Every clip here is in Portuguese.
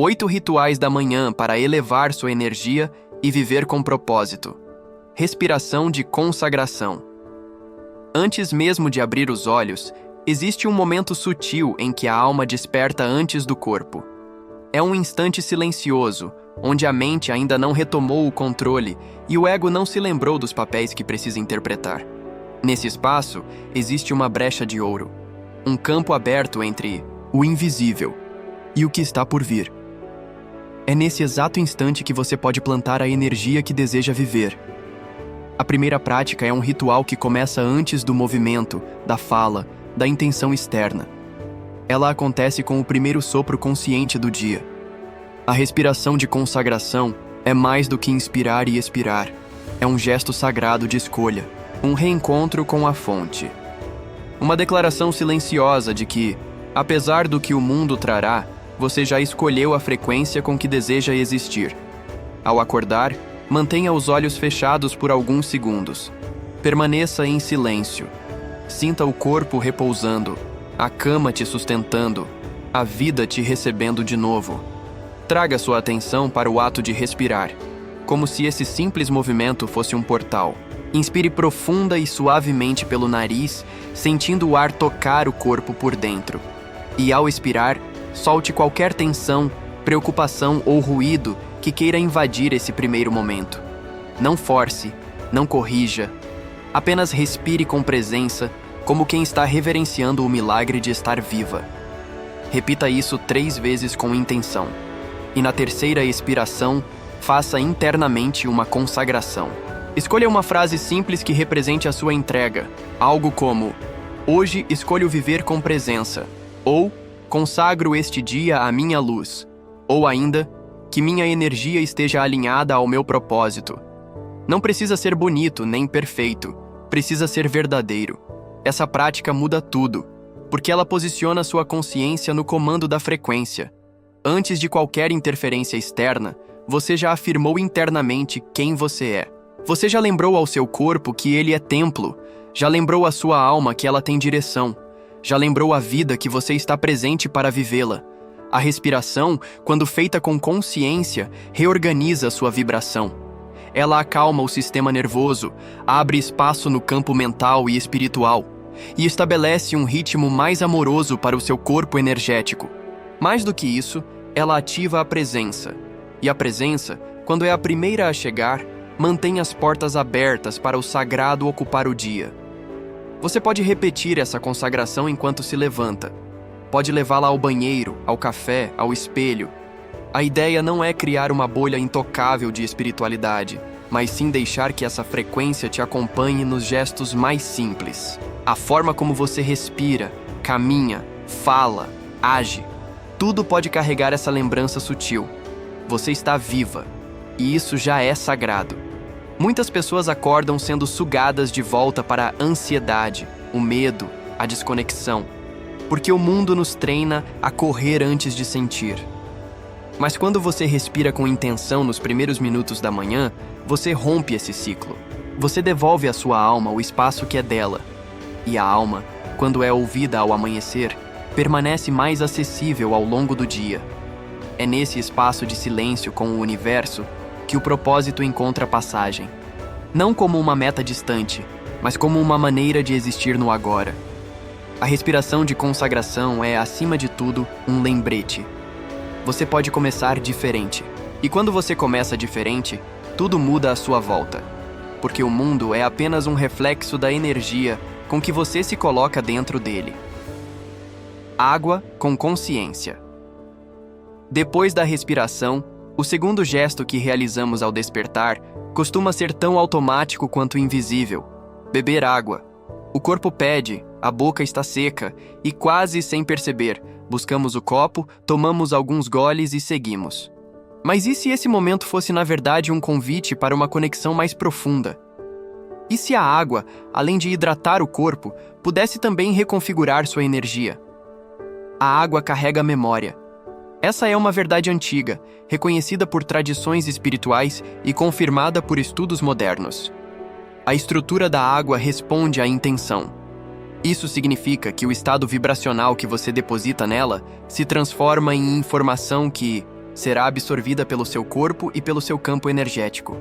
8 rituais da manhã para elevar sua energia e viver com propósito. Respiração de consagração. Antes mesmo de abrir os olhos, existe um momento sutil em que a alma desperta antes do corpo. É um instante silencioso, onde a mente ainda não retomou o controle e o ego não se lembrou dos papéis que precisa interpretar. Nesse espaço, existe uma brecha de ouro, um campo aberto entre o invisível e o que está por vir. É nesse exato instante que você pode plantar a energia que deseja viver. A primeira prática é um ritual que começa antes do movimento, da fala, da intenção externa. Ela acontece com o primeiro sopro consciente do dia. A respiração de consagração é mais do que inspirar e expirar. É um gesto sagrado de escolha, um reencontro com a fonte. Uma declaração silenciosa de que, apesar do que o mundo trará, você já escolheu a frequência com que deseja existir. Ao acordar, mantenha os olhos fechados por alguns segundos. Permaneça em silêncio. Sinta o corpo repousando, a cama te sustentando, a vida te recebendo de novo. Traga sua atenção para o ato de respirar, como se esse simples movimento fosse um portal. Inspire profunda e suavemente pelo nariz, sentindo o ar tocar o corpo por dentro. E ao expirar, solte qualquer tensão, preocupação ou ruído que queira invadir esse primeiro momento. Não force, não corrija. Apenas respire com presença, como quem está reverenciando o milagre de estar viva. Repita isso 3 vezes com intenção. E na terceira expiração, faça internamente uma consagração. Escolha uma frase simples que represente a sua entrega. Algo como: hoje escolho viver com presença. Ou consagro este dia à minha luz. Ou ainda, que minha energia esteja alinhada ao meu propósito. Não precisa ser bonito nem perfeito. Precisa ser verdadeiro. Essa prática muda tudo, porque ela posiciona sua consciência no comando da frequência. Antes de qualquer interferência externa, você já afirmou internamente quem você é. Você já lembrou ao seu corpo que ele é templo, já lembrou à sua alma que ela tem direção, já lembrou à vida que você está presente para vivê-la. A respiração, quando feita com consciência, reorganiza sua vibração. Ela acalma o sistema nervoso, abre espaço no campo mental e espiritual, e estabelece um ritmo mais amoroso para o seu corpo energético. Mais do que isso, ela ativa a presença. E a presença, quando é a primeira a chegar, mantém as portas abertas para o sagrado ocupar o dia. Você pode repetir essa consagração enquanto se levanta. Pode levá-la ao banheiro, ao café, ao espelho. A ideia não é criar uma bolha intocável de espiritualidade, mas sim deixar que essa frequência te acompanhe nos gestos mais simples. A forma como você respira, caminha, fala, age. Tudo pode carregar essa lembrança sutil. Você está viva, e isso já é sagrado. Muitas pessoas acordam sendo sugadas de volta para a ansiedade, o medo, a desconexão, porque o mundo nos treina a correr antes de sentir. Mas quando você respira com intenção nos primeiros minutos da manhã, você rompe esse ciclo. Você devolve à sua alma o espaço que é dela. E a alma, quando é ouvida ao amanhecer, permanece mais acessível ao longo do dia. É nesse espaço de silêncio com o universo que o propósito encontra passagem. Não como uma meta distante, mas como uma maneira de existir no agora. A respiração de consagração é, acima de tudo, um lembrete. Você pode começar diferente. E quando você começa diferente, tudo muda à sua volta. Porque o mundo é apenas um reflexo da energia com que você se coloca dentro dele. Água com consciência. Depois da respiração, o segundo gesto que realizamos ao despertar costuma ser tão automático quanto invisível: beber água. O corpo pede, a boca está seca e, quase sem perceber, buscamos o copo, tomamos alguns goles e seguimos. Mas e se esse momento fosse na verdade um convite para uma conexão mais profunda? E se a água, além de hidratar o corpo, pudesse também reconfigurar sua energia? A água carrega memória. Essa é uma verdade antiga, reconhecida por tradições espirituais e confirmada por estudos modernos. A estrutura da água responde à intenção. Isso significa que o estado vibracional que você deposita nela se transforma em informação que, será absorvida pelo seu corpo e pelo seu campo energético.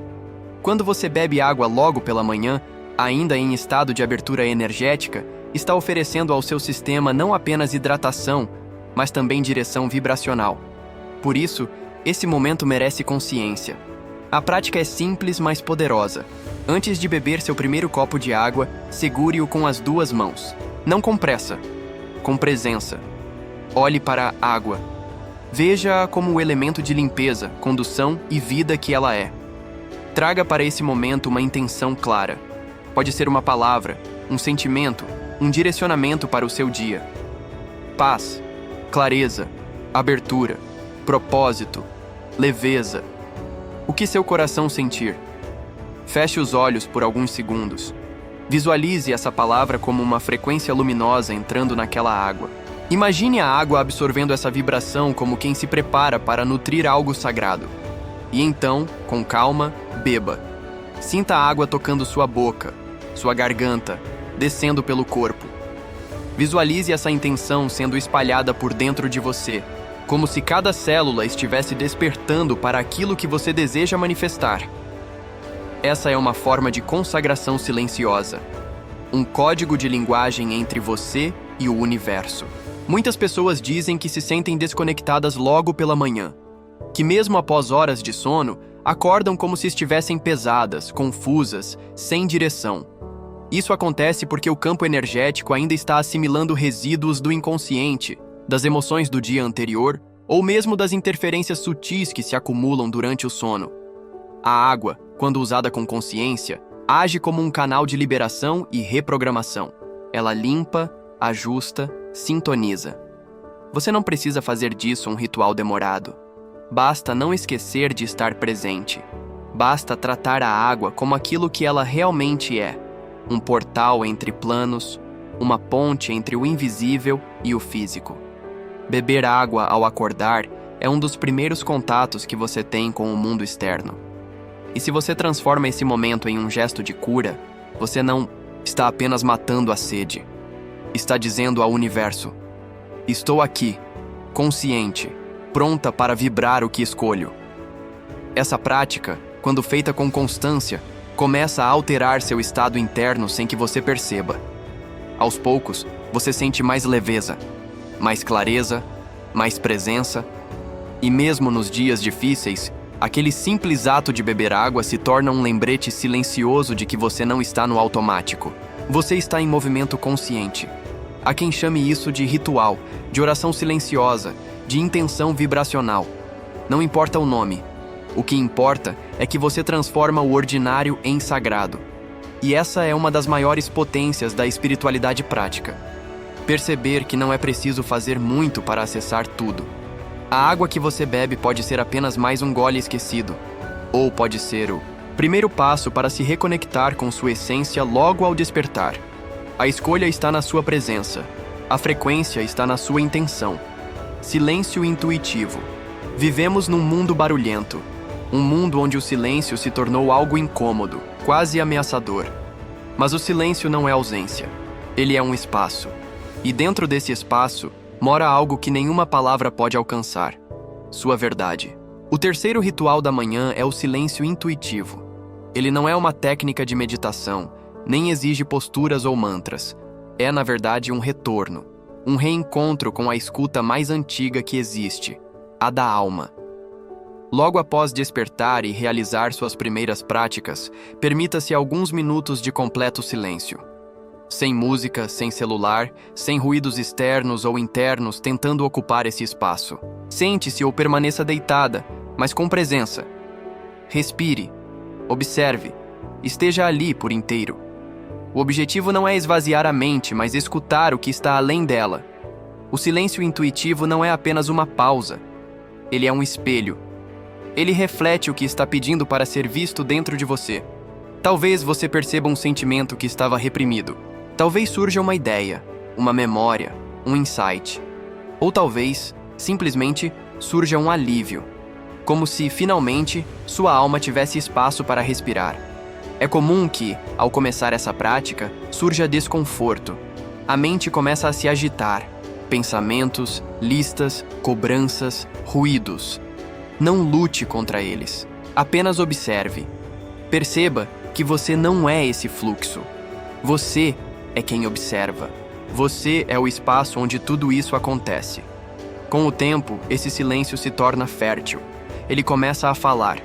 Quando você bebe água logo pela manhã, ainda em estado de abertura energética, está oferecendo ao seu sistema não apenas hidratação, mas também direção vibracional. Por isso, esse momento merece consciência. A prática é simples, mas poderosa. Antes de beber seu primeiro copo de água, segure-o com as 2 mãos. Não com pressa, com presença. Olhe para a água. Veja-a como o elemento de limpeza, condução e vida que ela é. Traga para esse momento uma intenção clara. Pode ser uma palavra, um sentimento, um direcionamento para o seu dia. Paz, clareza, abertura, propósito, leveza. O que seu coração sentir? Feche os olhos por alguns segundos. Visualize essa palavra como uma frequência luminosa entrando naquela água. Imagine a água absorvendo essa vibração como quem se prepara para nutrir algo sagrado. E então, com calma, beba. Sinta a água tocando sua boca, sua garganta, descendo pelo corpo. Visualize essa intenção sendo espalhada por dentro de você, como se cada célula estivesse despertando para aquilo que você deseja manifestar. Essa é uma forma de consagração silenciosa, um código de linguagem entre você e o universo. Muitas pessoas dizem que se sentem desconectadas logo pela manhã, que mesmo após horas de sono, acordam como se estivessem pesadas, confusas, sem direção. Isso acontece porque o campo energético ainda está assimilando resíduos do inconsciente, das emoções do dia anterior ou mesmo das interferências sutis que se acumulam durante o sono. A água, quando usada com consciência, age como um canal de liberação e reprogramação. Ela limpa, ajusta, sintoniza. Você não precisa fazer disso um ritual demorado. Basta não esquecer de estar presente. Basta tratar a água como aquilo que ela realmente é: um portal entre planos, uma ponte entre o invisível e o físico. Beber água ao acordar é um dos primeiros contatos que você tem com o mundo externo. E se você transforma esse momento em um gesto de cura, você não está apenas matando a sede. Está dizendo ao universo: estou aqui, consciente, pronta para vibrar o que escolho. Essa prática, quando feita com constância, começa a alterar seu estado interno sem que você perceba. Aos poucos, você sente mais leveza, mais clareza, mais presença, e mesmo nos dias difíceis, aquele simples ato de beber água se torna um lembrete silencioso de que você não está no automático. Você está em movimento consciente. Há quem chame isso de ritual, de oração silenciosa, de intenção vibracional. Não importa o nome. O que importa é que você transforma o ordinário em sagrado. E essa é uma das maiores potências da espiritualidade prática. Perceber que não é preciso fazer muito para acessar tudo. A água que você bebe pode ser apenas mais um gole esquecido, ou pode ser o primeiro passo para se reconectar com sua essência logo ao despertar. A escolha está na sua presença. A frequência está na sua intenção. Silêncio intuitivo. Vivemos num mundo barulhento. Um mundo onde o silêncio se tornou algo incômodo, quase ameaçador. Mas o silêncio não é ausência. Ele é um espaço. E dentro desse espaço, mora algo que nenhuma palavra pode alcançar: sua verdade. O terceiro ritual da manhã é o silêncio intuitivo. Ele não é uma técnica de meditação, nem exige posturas ou mantras. É, na verdade, um retorno, um reencontro com a escuta mais antiga que existe, a da alma. Logo após despertar e realizar suas primeiras práticas, permita-se alguns minutos de completo silêncio. Sem música, sem celular, sem ruídos externos ou internos tentando ocupar esse espaço. Sente-se ou permaneça deitada, mas com presença. Respire, observe, esteja ali por inteiro. O objetivo não é esvaziar a mente, mas escutar o que está além dela. O silêncio intuitivo não é apenas uma pausa. Ele é um espelho. Ele reflete o que está pedindo para ser visto dentro de você. Talvez você perceba um sentimento que estava reprimido. Talvez surja uma ideia, uma memória, um insight. Ou talvez, simplesmente, surja um alívio. Como se, finalmente, sua alma tivesse espaço para respirar. É comum que, ao começar essa prática, surja desconforto. A mente começa a se agitar. Pensamentos, listas, cobranças, ruídos. Não lute contra eles. Apenas observe. Perceba que você não é esse fluxo. Você é quem observa. Você é o espaço onde tudo isso acontece. Com o tempo, esse silêncio se torna fértil. Ele começa a falar.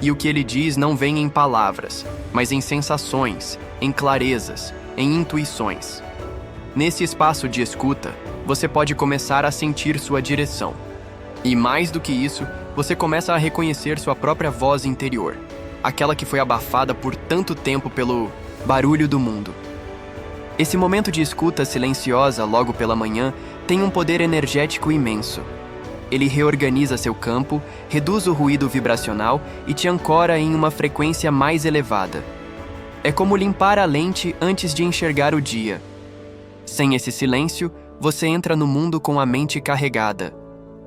E o que ele diz não vem em palavras, mas em sensações, em clarezas, em intuições. Nesse espaço de escuta, você pode começar a sentir sua direção. E mais do que isso, você começa a reconhecer sua própria voz interior, aquela que foi abafada por tanto tempo pelo barulho do mundo. Esse momento de escuta silenciosa logo pela manhã tem um poder energético imenso. Ele reorganiza seu campo, reduz o ruído vibracional e te ancora em uma frequência mais elevada. É como limpar a lente antes de enxergar o dia. Sem esse silêncio, você entra no mundo com a mente carregada.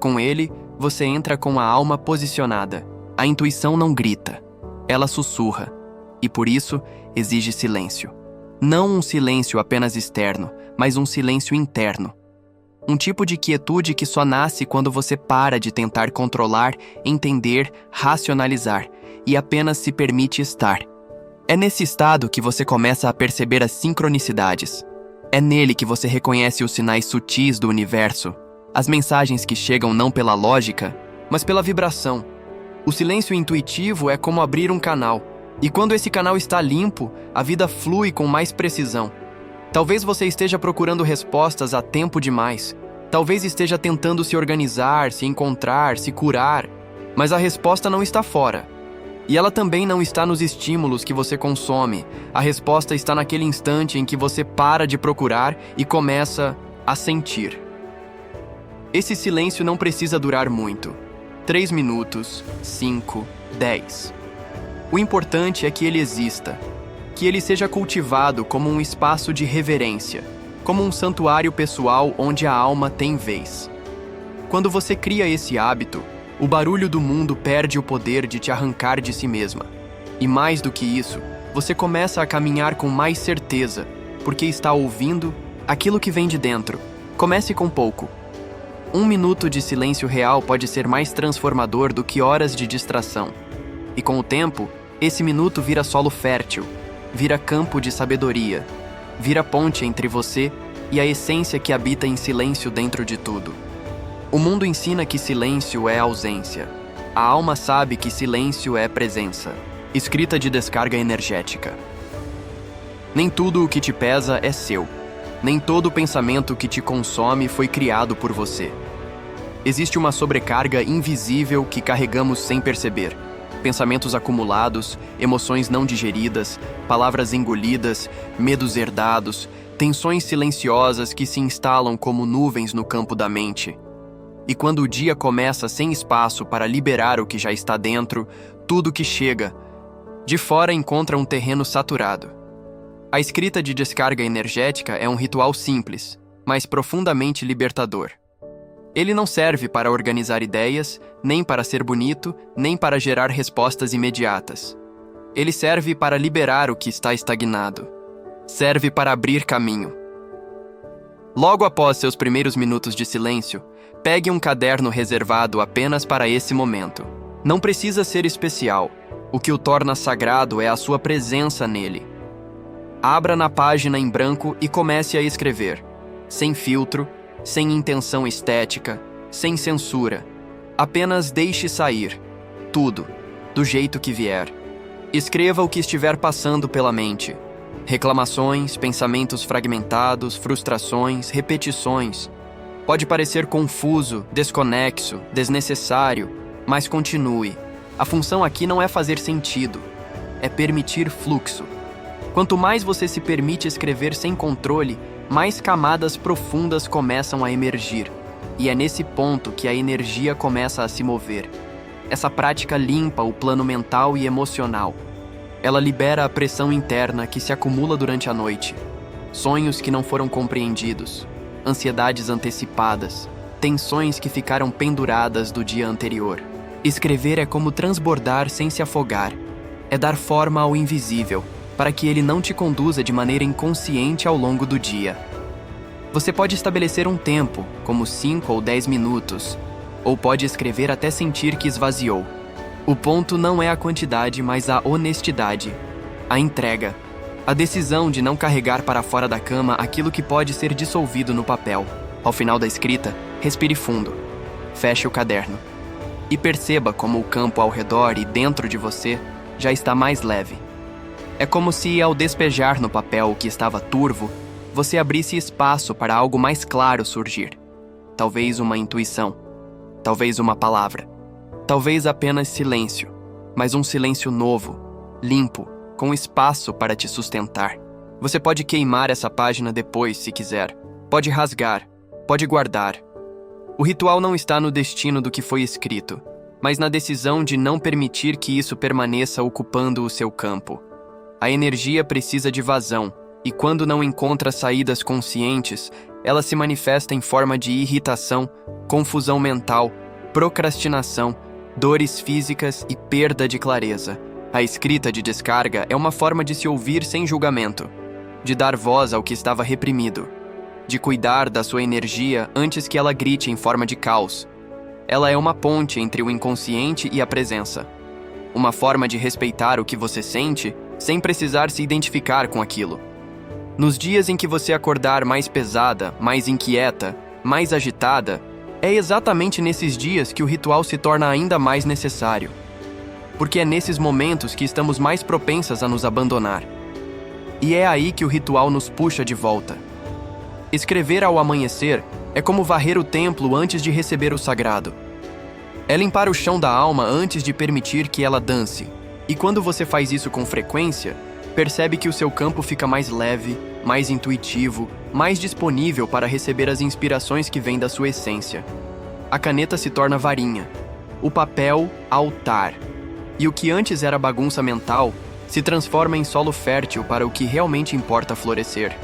Com ele, você entra com a alma posicionada. A intuição não grita, ela sussurra, e por isso exige silêncio. Não um silêncio apenas externo, mas um silêncio interno. Um tipo de quietude que só nasce quando você para de tentar controlar, entender, racionalizar e apenas se permite estar. É nesse estado que você começa a perceber as sincronicidades. É nele que você reconhece os sinais sutis do universo, as mensagens que chegam não pela lógica, mas pela vibração. O silêncio intuitivo é como abrir um canal, e quando esse canal está limpo, a vida flui com mais precisão. Talvez você esteja procurando respostas há tempo demais. Talvez esteja tentando se organizar, se encontrar, se curar, mas a resposta não está fora. E ela também não está nos estímulos que você consome. A resposta está naquele instante em que você para de procurar e começa a sentir. Esse silêncio não precisa durar muito. 3 minutos, 5, 10. O importante é que ele exista, que ele seja cultivado como um espaço de reverência, como um santuário pessoal onde a alma tem vez. Quando você cria esse hábito, o barulho do mundo perde o poder de te arrancar de si mesma. E mais do que isso, você começa a caminhar com mais certeza, porque está ouvindo aquilo que vem de dentro. Comece com pouco. 1 minuto de silêncio real pode ser mais transformador do que horas de distração. E com o tempo, esse minuto vira solo fértil, vira campo de sabedoria, vira ponte entre você e a essência que habita em silêncio dentro de tudo. O mundo ensina que silêncio é ausência. A alma sabe que silêncio é presença. Escrita de descarga energética. Nem tudo o que te pesa é seu. Nem todo pensamento que te consome foi criado por você. Existe uma sobrecarga invisível que carregamos sem perceber. Pensamentos acumulados, emoções não digeridas, palavras engolidas, medos herdados, tensões silenciosas que se instalam como nuvens no campo da mente. E quando o dia começa sem espaço para liberar o que já está dentro, tudo que chega de fora encontra um terreno saturado. A escrita de descarga energética é um ritual simples, mas profundamente libertador. Ele não serve para organizar ideias, nem para ser bonito, nem para gerar respostas imediatas. Ele serve para liberar o que está estagnado. Serve para abrir caminho. Logo após seus primeiros minutos de silêncio, pegue um caderno reservado apenas para esse momento. Não precisa ser especial. O que o torna sagrado é a sua presença nele. Abra na página em branco e comece a escrever, sem filtro, sem intenção estética, sem censura. Apenas deixe sair, tudo, do jeito que vier. Escreva o que estiver passando pela mente. Reclamações, pensamentos fragmentados, frustrações, repetições. Pode parecer confuso, desconexo, desnecessário, mas continue. A função aqui não é fazer sentido, é permitir fluxo. Quanto mais você se permite escrever sem controle, mais camadas profundas começam a emergir. E é nesse ponto que a energia começa a se mover. Essa prática limpa o plano mental e emocional. Ela libera a pressão interna que se acumula durante a noite. Sonhos que não foram compreendidos, ansiedades antecipadas, tensões que ficaram penduradas do dia anterior. Escrever é como transbordar sem se afogar. É dar forma ao invisível, para que ele não te conduza de maneira inconsciente ao longo do dia. Você pode estabelecer um tempo, como 5 ou 10 minutos, ou pode escrever até sentir que esvaziou. O ponto não é a quantidade, mas a honestidade, a entrega, a decisão de não carregar para fora da cama aquilo que pode ser dissolvido no papel. Ao final da escrita, respire fundo, feche o caderno e perceba como o campo ao redor e dentro de você já está mais leve. É como se, ao despejar no papel o que estava turvo, você abrisse espaço para algo mais claro surgir. Talvez uma intuição, talvez uma palavra, talvez apenas silêncio, mas um silêncio novo, limpo, com espaço para te sustentar. Você pode queimar essa página depois, se quiser. Pode rasgar, pode guardar. O ritual não está no destino do que foi escrito, mas na decisão de não permitir que isso permaneça ocupando o seu campo. A energia precisa de vazão, e quando não encontra saídas conscientes, ela se manifesta em forma de irritação, confusão mental, procrastinação, dores físicas e perda de clareza. A escrita de descarga é uma forma de se ouvir sem julgamento, de dar voz ao que estava reprimido, de cuidar da sua energia antes que ela grite em forma de caos. Ela é uma ponte entre o inconsciente e a presença. Uma forma de respeitar o que você sente sem precisar se identificar com aquilo. Nos dias em que você acordar mais pesada, mais inquieta, mais agitada, é exatamente nesses dias que o ritual se torna ainda mais necessário. Porque é nesses momentos que estamos mais propensas a nos abandonar. E é aí que o ritual nos puxa de volta. Escrever ao amanhecer é como varrer o templo antes de receber o sagrado. É limpar o chão da alma antes de permitir que ela dance. E quando você faz isso com frequência, percebe que o seu campo fica mais leve, mais intuitivo, mais disponível para receber as inspirações que vêm da sua essência. A caneta se torna varinha, o papel, altar. E o que antes era bagunça mental se transforma em solo fértil para o que realmente importa florescer.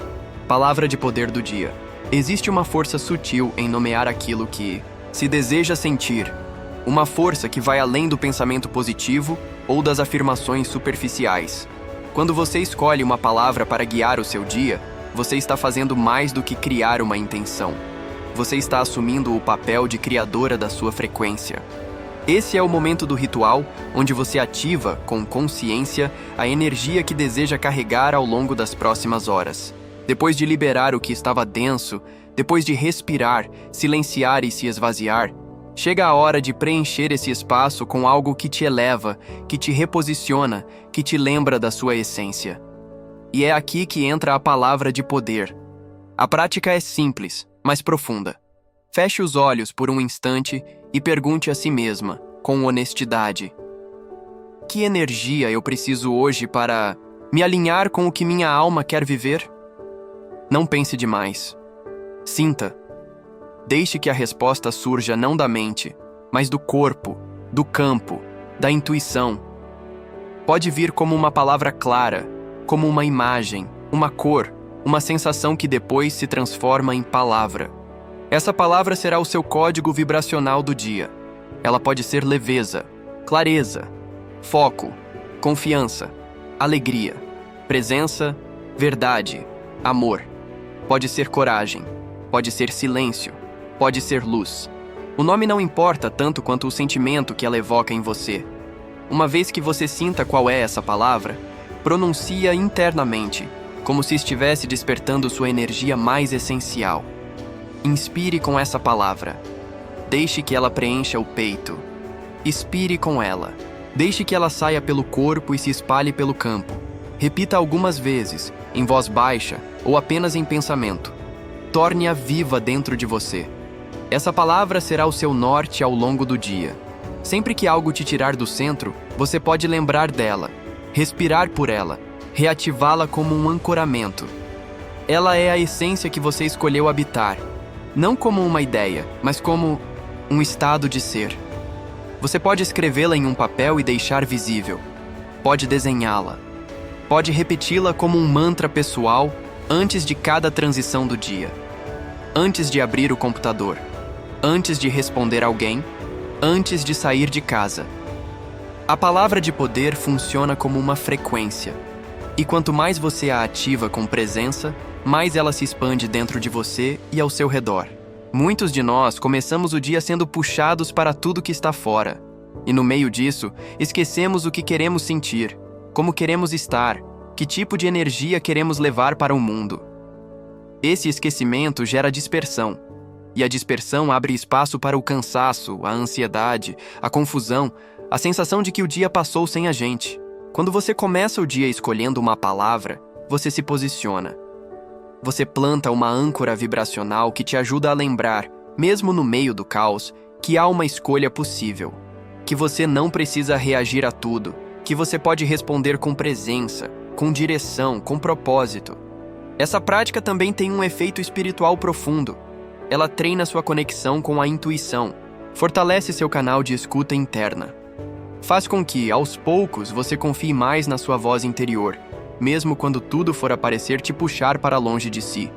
Palavra de poder do dia. Existe uma força sutil em nomear aquilo que se deseja sentir. Uma força que vai além do pensamento positivo ou das afirmações superficiais. Quando você escolhe uma palavra para guiar o seu dia, você está fazendo mais do que criar uma intenção. Você está assumindo o papel de criadora da sua frequência. Esse é o momento do ritual onde você ativa, com consciência, a energia que deseja carregar ao longo das próximas horas. Depois de liberar o que estava denso, depois de respirar, silenciar e se esvaziar, chega a hora de preencher esse espaço com algo que te eleva, que te reposiciona, que te lembra da sua essência. E é aqui que entra a palavra de poder. A prática é simples, mas profunda. Feche os olhos por um instante e pergunte a si mesma, com honestidade: que energia eu preciso hoje para me alinhar com o que minha alma quer viver? Não pense demais. Sinta. Deixe que a resposta surja não da mente, mas do corpo, do campo, da intuição. Pode vir como uma palavra clara, como uma imagem, uma cor, uma sensação que depois se transforma em palavra. Essa palavra será o seu código vibracional do dia. Ela pode ser leveza, clareza, foco, confiança, alegria, presença, verdade, amor. Pode ser coragem, pode ser silêncio, pode ser luz. O nome não importa tanto quanto o sentimento que ela evoca em você. Uma vez que você sinta qual é essa palavra, pronuncia internamente, como se estivesse despertando sua energia mais essencial. Inspire com essa palavra. Deixe que ela preencha o peito. Expire com ela. Deixe que ela saia pelo corpo e se espalhe pelo campo. Repita algumas vezes, em voz baixa ou apenas em pensamento. Torne-a viva dentro de você. Essa palavra será o seu norte ao longo do dia. Sempre que algo te tirar do centro, você pode lembrar dela, respirar por ela, reativá-la como um ancoramento. Ela é a essência que você escolheu habitar, não como uma ideia, mas como um estado de ser. Você pode escrevê-la em um papel e deixar visível. Pode desenhá-la. Pode repeti-la como um mantra pessoal antes de cada transição do dia. Antes de abrir o computador. Antes de responder alguém. Antes de sair de casa. A palavra de poder funciona como uma frequência. E quanto mais você a ativa com presença, mais ela se expande dentro de você e ao seu redor. Muitos de nós começamos o dia sendo puxados para tudo que está fora. E no meio disso, esquecemos o que queremos sentir, como queremos estar, que tipo de energia queremos levar para o mundo. Esse esquecimento gera dispersão. E a dispersão abre espaço para o cansaço, a ansiedade, a confusão, a sensação de que o dia passou sem a gente. Quando você começa o dia escolhendo uma palavra, você se posiciona. Você planta uma âncora vibracional que te ajuda a lembrar, mesmo no meio do caos, que há uma escolha possível, que você não precisa reagir a tudo, que você pode responder com presença, com direção, com propósito. Essa prática também tem um efeito espiritual profundo. Ela treina sua conexão com a intuição, fortalece seu canal de escuta interna. Faz com que, aos poucos, você confie mais na sua voz interior, mesmo quando tudo for parecer te puxar para longe de si.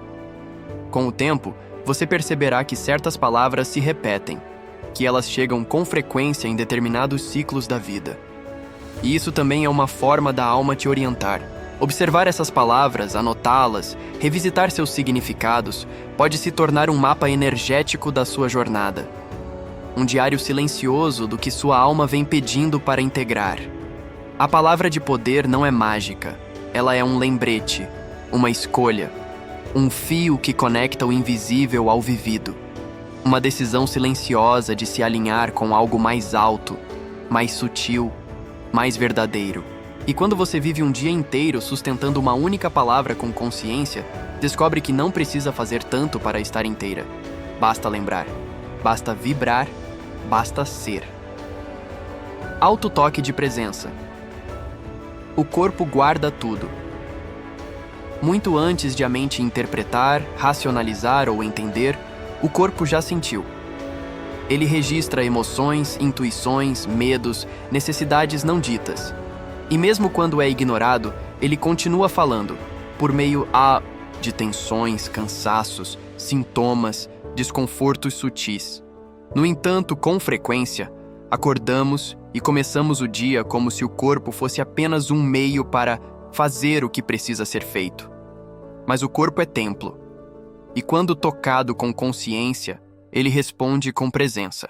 Com o tempo, você perceberá que certas palavras se repetem, que elas chegam com frequência em determinados ciclos da vida. E isso também é uma forma da alma te orientar. Observar essas palavras, anotá-las, revisitar seus significados, pode se tornar um mapa energético da sua jornada. Um diário silencioso do que sua alma vem pedindo para integrar. A palavra de poder não é mágica. Ela é um lembrete, uma escolha, um fio que conecta o invisível ao vivido. Uma decisão silenciosa de se alinhar com algo mais alto, mais sutil, mais verdadeiro. E quando você vive um dia inteiro sustentando uma única palavra com consciência, descobre que não precisa fazer tanto para estar inteira. Basta lembrar, basta vibrar, basta ser. Autotoque de presença. O corpo guarda tudo. Muito antes de a mente interpretar, racionalizar ou entender, o corpo já sentiu. Ele registra emoções, intuições, medos, necessidades não ditas. E mesmo quando é ignorado, ele continua falando, por meio de tensões, cansaços, sintomas, desconfortos sutis. No entanto, com frequência, acordamos e começamos o dia como se o corpo fosse apenas um meio para fazer o que precisa ser feito. Mas o corpo é templo, e quando tocado com consciência, ele responde com presença.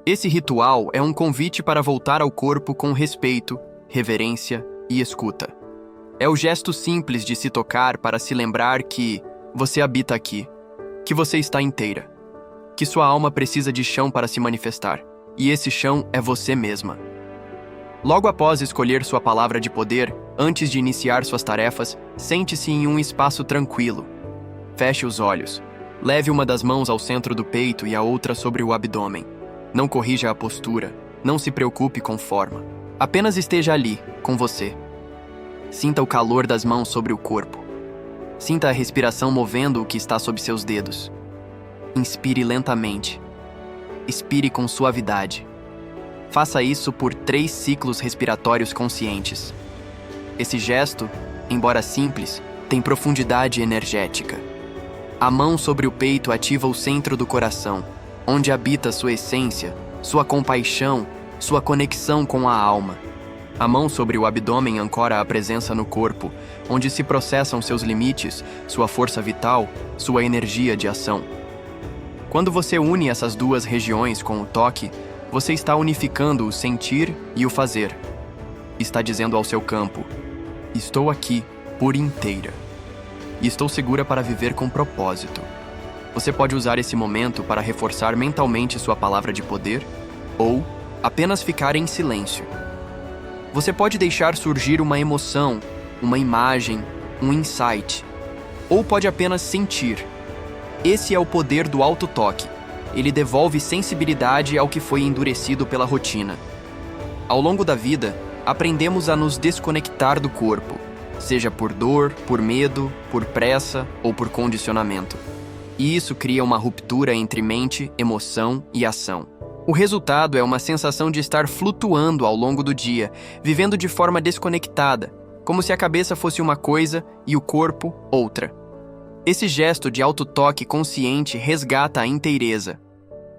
Esse ritual é um convite para voltar ao corpo com respeito, reverência e escuta. É o gesto simples de se tocar para se lembrar que você habita aqui, que você está inteira, que sua alma precisa de chão para se manifestar, e esse chão é você mesma. Logo após escolher sua palavra de poder, antes de iniciar suas tarefas, sente-se em um espaço tranquilo. Feche os olhos. Leve uma das mãos ao centro do peito e a outra sobre o abdômen. Não corrija a postura. Não se preocupe com forma. Apenas esteja ali, com você. Sinta o calor das mãos sobre o corpo. Sinta a respiração movendo o que está sob seus dedos. Inspire lentamente. Expire com suavidade. Faça isso por 3 ciclos respiratórios conscientes. Esse gesto, embora simples, tem profundidade energética. A mão sobre o peito ativa o centro do coração, onde habita sua essência, sua compaixão, sua conexão com a alma. A mão sobre o abdômen ancora a presença no corpo, onde se processam seus limites, sua força vital, sua energia de ação. Quando você une essas 2 regiões com o toque, você está unificando o sentir e o fazer. Está dizendo ao seu campo: estou aqui por inteira. E estou segura para viver com propósito. Você pode usar esse momento para reforçar mentalmente sua palavra de poder, ou apenas ficar em silêncio. Você pode deixar surgir uma emoção, uma imagem, um insight, ou pode apenas sentir. Esse é o poder do autotoque. Ele devolve sensibilidade ao que foi endurecido pela rotina. Ao longo da vida, aprendemos a nos desconectar do corpo, seja por dor, por medo, por pressa ou por condicionamento. E isso cria uma ruptura entre mente, emoção e ação. O resultado é uma sensação de estar flutuando ao longo do dia, vivendo de forma desconectada, como se a cabeça fosse uma coisa e o corpo outra. Esse gesto de autotoque consciente resgata a inteireza.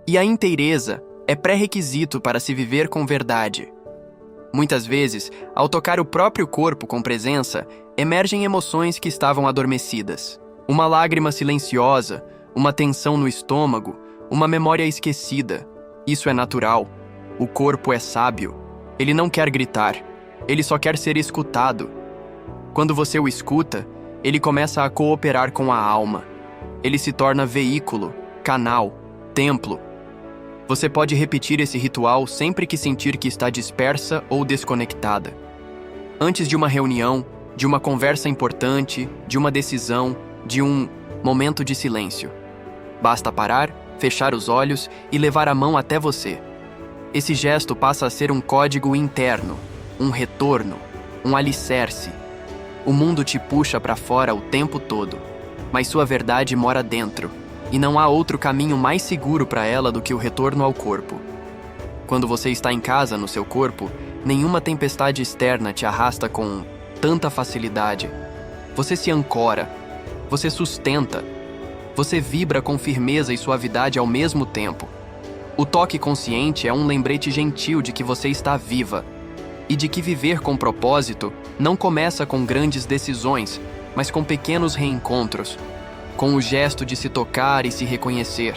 E a inteireza é pré-requisito para se viver com verdade. Muitas vezes, ao tocar o próprio corpo com presença, emergem emoções que estavam adormecidas. Uma lágrima silenciosa, uma tensão no estômago, uma memória esquecida. Isso é natural. O corpo é sábio. Ele não quer gritar. Ele só quer ser escutado. Quando você o escuta, ele começa a cooperar com a alma. Ele se torna veículo, canal, templo. Você pode repetir esse ritual sempre que sentir que está dispersa ou desconectada. Antes de uma reunião, de uma conversa importante, de uma decisão, de um momento de silêncio. Basta parar, fechar os olhos e levar a mão até você. Esse gesto passa a ser um código interno, um retorno, um alicerce. O mundo te puxa para fora o tempo todo, mas sua verdade mora dentro, e não há outro caminho mais seguro para ela do que o retorno ao corpo. Quando você está em casa, no seu corpo, nenhuma tempestade externa te arrasta com tanta facilidade. Você se ancora, você sustenta, você vibra com firmeza e suavidade ao mesmo tempo. O toque consciente é um lembrete gentil de que você está viva e de que viver com propósito não começa com grandes decisões, mas com pequenos reencontros, com o gesto de se tocar e se reconhecer,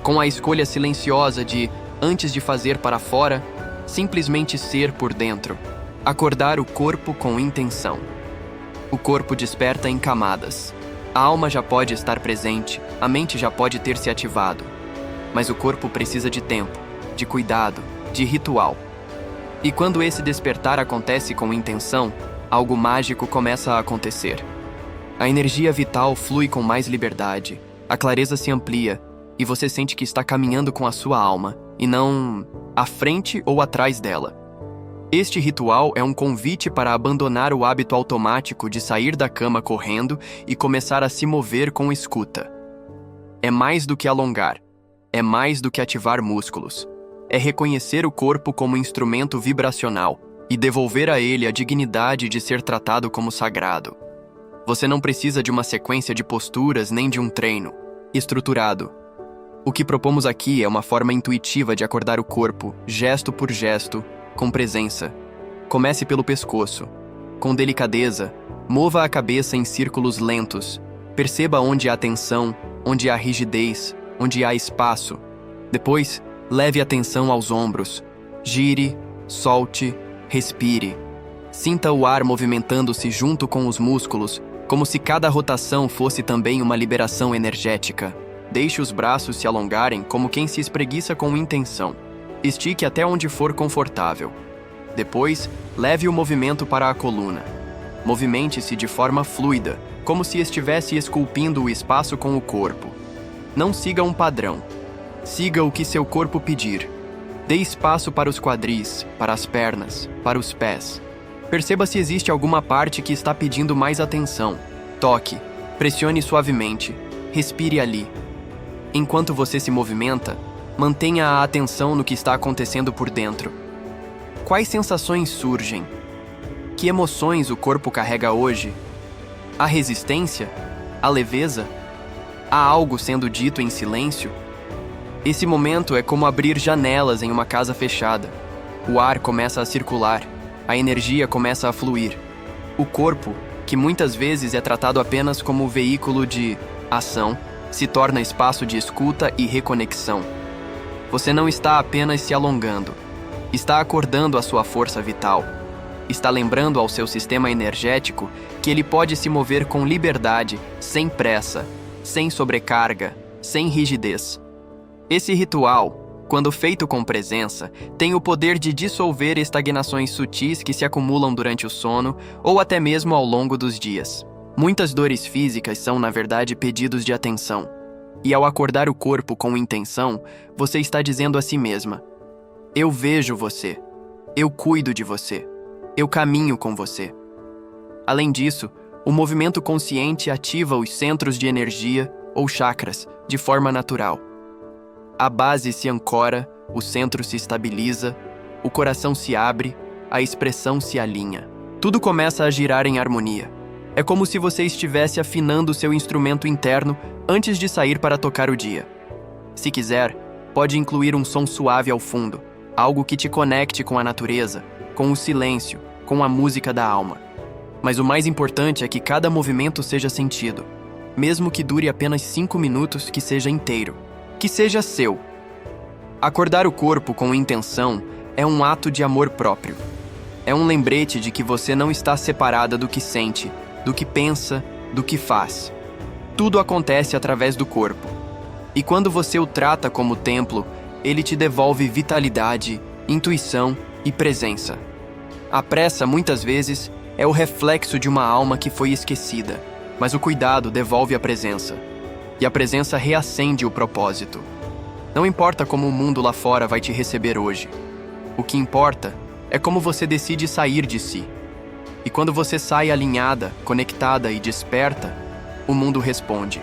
com a escolha silenciosa de, antes de fazer para fora, simplesmente ser por dentro. Acordar o corpo com intenção. O corpo desperta em camadas. A alma já pode estar presente, a mente já pode ter se ativado. Mas o corpo precisa de tempo, de cuidado, de ritual. E quando esse despertar acontece com intenção, algo mágico começa a acontecer. A energia vital flui com mais liberdade, a clareza se amplia e você sente que está caminhando com a sua alma, e não à frente ou atrás dela. Este ritual é um convite para abandonar o hábito automático de sair da cama correndo e começar a se mover com escuta. É mais do que alongar, é mais do que ativar músculos. É reconhecer o corpo como instrumento vibracional e devolver a ele a dignidade de ser tratado como sagrado. Você não precisa de uma sequência de posturas nem de um treino estruturado. O que propomos aqui é uma forma intuitiva de acordar o corpo, gesto por gesto, com presença. Comece pelo pescoço. Com delicadeza, mova a cabeça em círculos lentos. Perceba onde há tensão, onde há rigidez, onde há espaço. Depois, leve atenção aos ombros. Gire, solte, respire. Sinta o ar movimentando-se junto com os músculos, como se cada rotação fosse também uma liberação energética. Deixe os braços se alongarem como quem se espreguiça com intenção. Estique até onde for confortável. Depois, leve o movimento para a coluna. Movimente-se de forma fluida, como se estivesse esculpindo o espaço com o corpo. Não siga um padrão. Siga o que seu corpo pedir. Dê espaço para os quadris, para as pernas, para os pés. Perceba se existe alguma parte que está pedindo mais atenção. Toque, pressione suavemente, respire ali. Enquanto você se movimenta, mantenha a atenção no que está acontecendo por dentro. Quais sensações surgem? Que emoções o corpo carrega hoje? Há resistência? Há leveza? Há algo sendo dito em silêncio? Esse momento é como abrir janelas em uma casa fechada. O ar começa a circular, a energia começa a fluir. O corpo, que muitas vezes é tratado apenas como veículo de ação, se torna espaço de escuta e reconexão. Você não está apenas se alongando, está acordando a sua força vital. Está lembrando ao seu sistema energético que ele pode se mover com liberdade, sem pressa, sem sobrecarga, sem rigidez. Esse ritual, quando feito com presença, tem o poder de dissolver estagnações sutis que se acumulam durante o sono ou até mesmo ao longo dos dias. Muitas dores físicas são, na verdade, pedidos de atenção. E ao acordar o corpo com intenção, você está dizendo a si mesma: eu vejo você, eu cuido de você, eu caminho com você. Além disso, o movimento consciente ativa os centros de energia, ou chakras, de forma natural. A base se ancora, o centro se estabiliza, o coração se abre, a expressão se alinha. Tudo começa a girar em harmonia. É como se você estivesse afinando seu instrumento interno antes de sair para tocar o dia. Se quiser, pode incluir um som suave ao fundo, algo que te conecte com a natureza, com o silêncio, com a música da alma. Mas o mais importante é que cada movimento seja sentido. mesmo que dure apenas 5 minutos, que seja inteiro, que seja seu. Acordar o corpo com intenção é um ato de amor próprio. É um lembrete de que você não está separada do que sente, do que pensa, do que faz. Tudo acontece através do corpo. E quando você o trata como templo, ele te devolve vitalidade, intuição e presença. A pressa, muitas vezes, é o reflexo de uma alma que foi esquecida, mas o cuidado devolve a presença. E a presença reacende o propósito. Não importa como o mundo lá fora vai te receber hoje. O que importa é como você decide sair de si. E quando você sai alinhada, conectada e desperta, o mundo responde.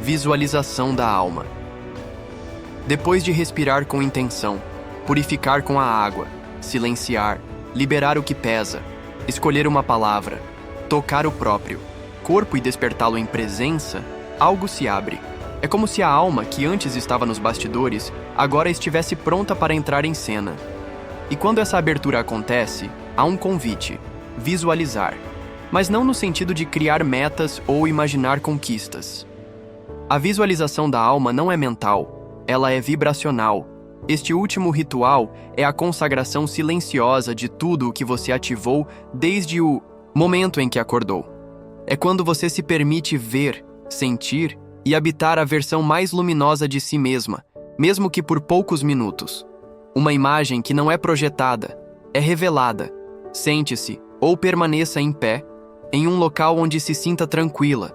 Visualização da alma. Depois de respirar com intenção, purificar com a água, silenciar, liberar o que pesa, escolher uma palavra, tocar o próprio corpo e despertá-lo em presença, algo se abre. É como se a alma, que antes estava nos bastidores, agora estivesse pronta para entrar em cena. E quando essa abertura acontece, há um convite: visualizar. Mas não no sentido de criar metas ou imaginar conquistas. A visualização da alma não é mental, ela é vibracional. Este último ritual é a consagração silenciosa de tudo o que você ativou desde o momento em que acordou. É quando você se permite ver, sentir e habitar a versão mais luminosa de si mesma, mesmo que por poucos minutos. Uma imagem que não é projetada, é revelada. Sente-se ou permaneça em pé, em um local onde se sinta tranquila.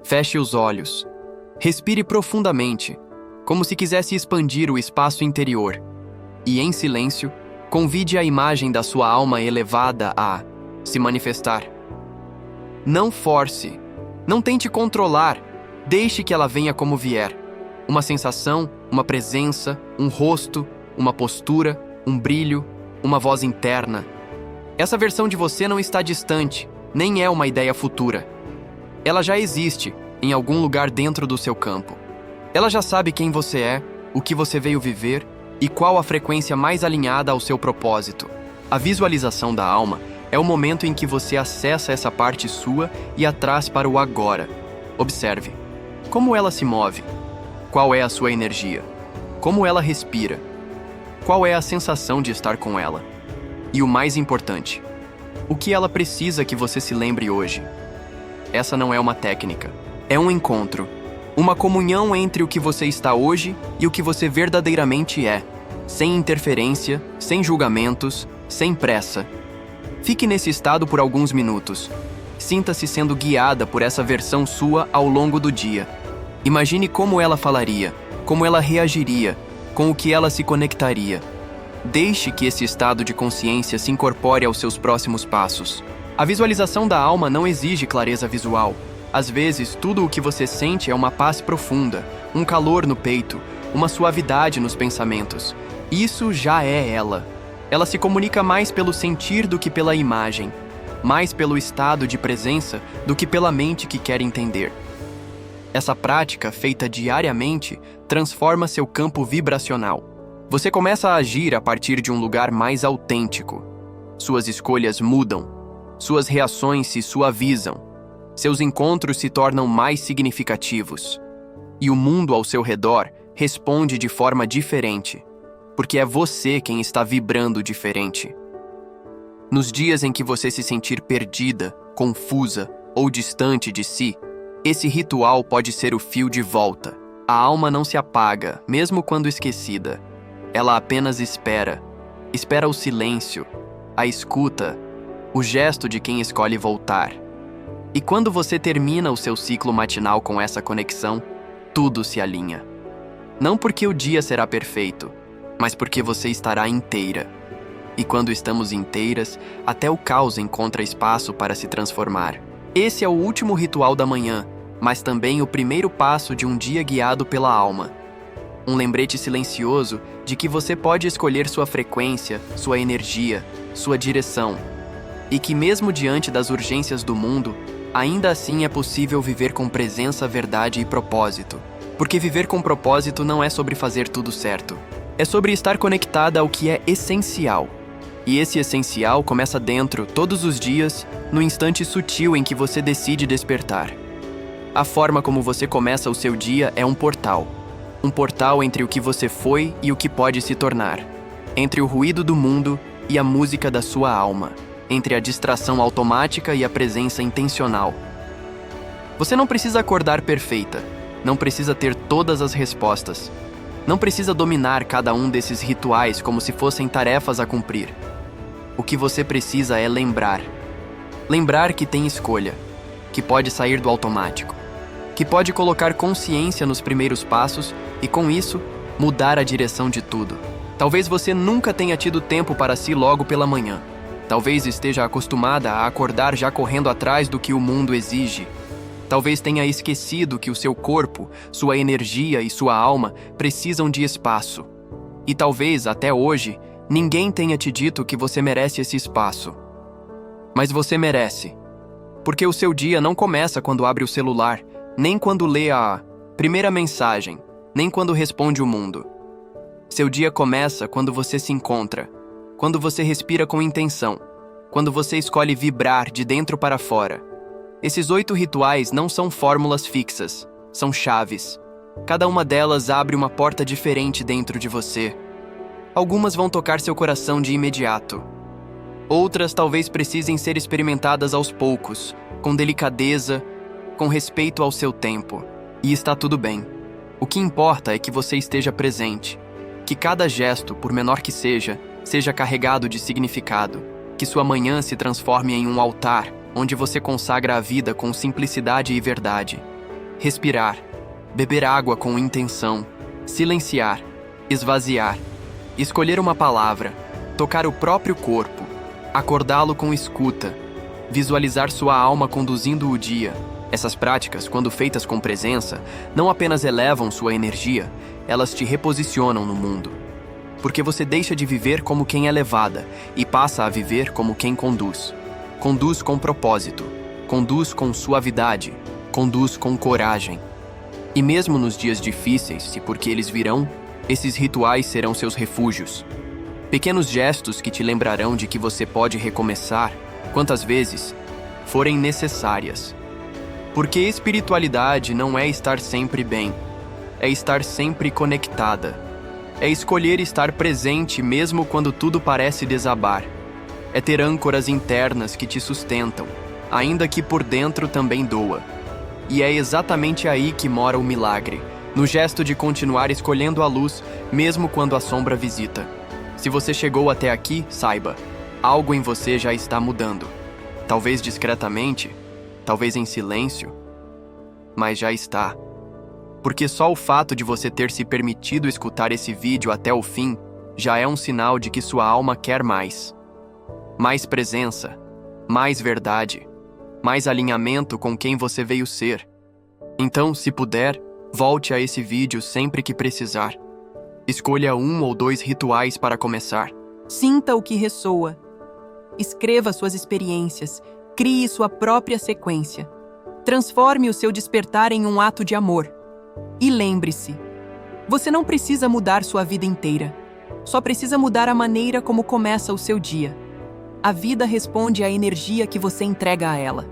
Feche os olhos. Respire profundamente, como se quisesse expandir o espaço interior. E, em silêncio, convide a imagem da sua alma elevada a se manifestar. Não force, não tente controlar, deixe que ela venha como vier. Uma sensação, uma presença, um rosto, uma postura, um brilho, uma voz interna. Essa versão de você não está distante, nem é uma ideia futura. Ela já existe, em algum lugar dentro do seu campo. Ela já sabe quem você é, o que você veio viver e qual a frequência mais alinhada ao seu propósito. A visualização da alma é o momento em que você acessa essa parte sua e a traz para o agora. Observe. Como ela se move? Qual é a sua energia? Como ela respira? Qual é a sensação de estar com ela? E o mais importante, o que ela precisa que você se lembre hoje? Essa não é uma técnica. É um encontro. Uma comunhão entre o que você está hoje e o que você verdadeiramente é. Sem interferência, sem julgamentos, sem pressa. Fique nesse estado por alguns minutos. Sinta-se sendo guiada por essa versão sua ao longo do dia. Imagine como ela falaria, como ela reagiria, com o que ela se conectaria. Deixe que esse estado de consciência se incorpore aos seus próximos passos. A visualização da alma não exige clareza visual. Às vezes, tudo o que você sente é uma paz profunda, um calor no peito, uma suavidade nos pensamentos. Isso já é ela. Ela se comunica mais pelo sentir do que pela imagem, mais pelo estado de presença do que pela mente que quer entender. Essa prática, feita diariamente, transforma seu campo vibracional. Você começa a agir a partir de um lugar mais autêntico. Suas escolhas mudam, suas reações se suavizam. Seus encontros se tornam mais significativos. E o mundo ao seu redor responde de forma diferente, porque é você quem está vibrando diferente. Nos dias em que você se sentir perdida, confusa ou distante de si, esse ritual pode ser o fio de volta. A alma não se apaga, mesmo quando esquecida. Ela apenas espera. Espera o silêncio, a escuta, o gesto de quem escolhe voltar. E quando você termina o seu ciclo matinal com essa conexão, tudo se alinha. Não porque o dia será perfeito, mas porque você estará inteira. E quando estamos inteiras, até o caos encontra espaço para se transformar. Esse é o último ritual da manhã, mas também o primeiro passo de um dia guiado pela alma. Um lembrete silencioso de que você pode escolher sua frequência, sua energia, sua direção. E que mesmo diante das urgências do mundo, ainda assim é possível viver com presença, verdade e propósito. Porque viver com propósito não é sobre fazer tudo certo. É sobre estar conectada ao que é essencial. E esse essencial começa dentro, todos os dias, no instante sutil em que você decide despertar. A forma como você começa o seu dia é um portal. Um portal entre o que você foi e o que pode se tornar. Entre o ruído do mundo e a música da sua alma. Entre a distração automática e a presença intencional. Você não precisa acordar perfeita. Não precisa ter todas as respostas. Não precisa dominar cada um desses rituais como se fossem tarefas a cumprir. O que você precisa é lembrar. Lembrar que tem escolha. Que pode sair do automático. Que pode colocar consciência nos primeiros passos e, com isso, mudar a direção de tudo. Talvez você nunca tenha tido tempo para si logo pela manhã. Talvez esteja acostumada a acordar já correndo atrás do que o mundo exige. Talvez tenha esquecido que o seu corpo, sua energia e sua alma precisam de espaço. E talvez, até hoje, ninguém tenha te dito que você merece esse espaço. Mas você merece. Porque o seu dia não começa quando abre o celular, nem quando lê a primeira mensagem, nem quando responde o mundo. Seu dia começa quando você se encontra, quando você respira com intenção, quando você escolhe vibrar de dentro para fora. Esses 8 rituais não são fórmulas fixas, são chaves. Cada uma delas abre uma porta diferente dentro de você. Algumas vão tocar seu coração de imediato. Outras talvez precisem ser experimentadas aos poucos, com delicadeza, com respeito ao seu tempo. E está tudo bem. O que importa é que você esteja presente. Que cada gesto, por menor que seja carregado de significado. Que sua manhã se transforme em um altar, onde você consagra a vida com simplicidade e verdade. Respirar, beber água com intenção, silenciar, esvaziar, escolher uma palavra, tocar o próprio corpo, acordá-lo com escuta, visualizar sua alma conduzindo o dia. Essas práticas, quando feitas com presença, não apenas elevam sua energia, elas te reposicionam no mundo. Porque você deixa de viver como quem é levada e passa a viver como quem conduz. Conduz com propósito, conduz com suavidade, conduz com coragem. E mesmo nos dias difíceis, se porque eles virão, esses rituais serão seus refúgios. Pequenos gestos que te lembrarão de que você pode recomeçar, quantas vezes forem necessárias. Porque espiritualidade não é estar sempre bem, é estar sempre conectada. É escolher estar presente mesmo quando tudo parece desabar. É ter âncoras internas que te sustentam, ainda que por dentro também doa. E é exatamente aí que mora o milagre, no gesto de continuar escolhendo a luz, mesmo quando a sombra visita. Se você chegou até aqui, saiba, algo em você já está mudando. Talvez discretamente, talvez em silêncio, mas já está. Porque só o fato de você ter se permitido escutar esse vídeo até o fim já é um sinal de que sua alma quer mais. Mais presença, mais verdade, mais alinhamento com quem você veio ser. Então, se puder, volte a esse vídeo sempre que precisar. Escolha 1 ou 2 rituais para começar. Sinta o que ressoa. Escreva suas experiências. Crie sua própria sequência. Transforme o seu despertar em um ato de amor. E lembre-se, você não precisa mudar sua vida inteira. Só precisa mudar a maneira como começa o seu dia. A vida responde à energia que você entrega a ela.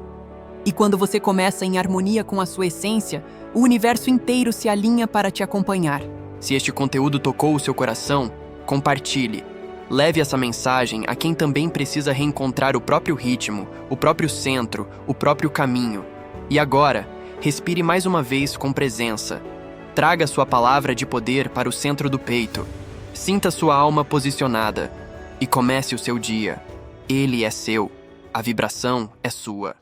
E quando você começa em harmonia com a sua essência, o universo inteiro se alinha para te acompanhar. Se este conteúdo tocou o seu coração, compartilhe. Leve essa mensagem a quem também precisa reencontrar o próprio ritmo, o próprio centro, o próprio caminho. E agora, respire mais uma vez com presença. Traga sua palavra de poder para o centro do peito. Sinta sua alma posicionada e comece o seu dia. Ele é seu. A vibração é sua.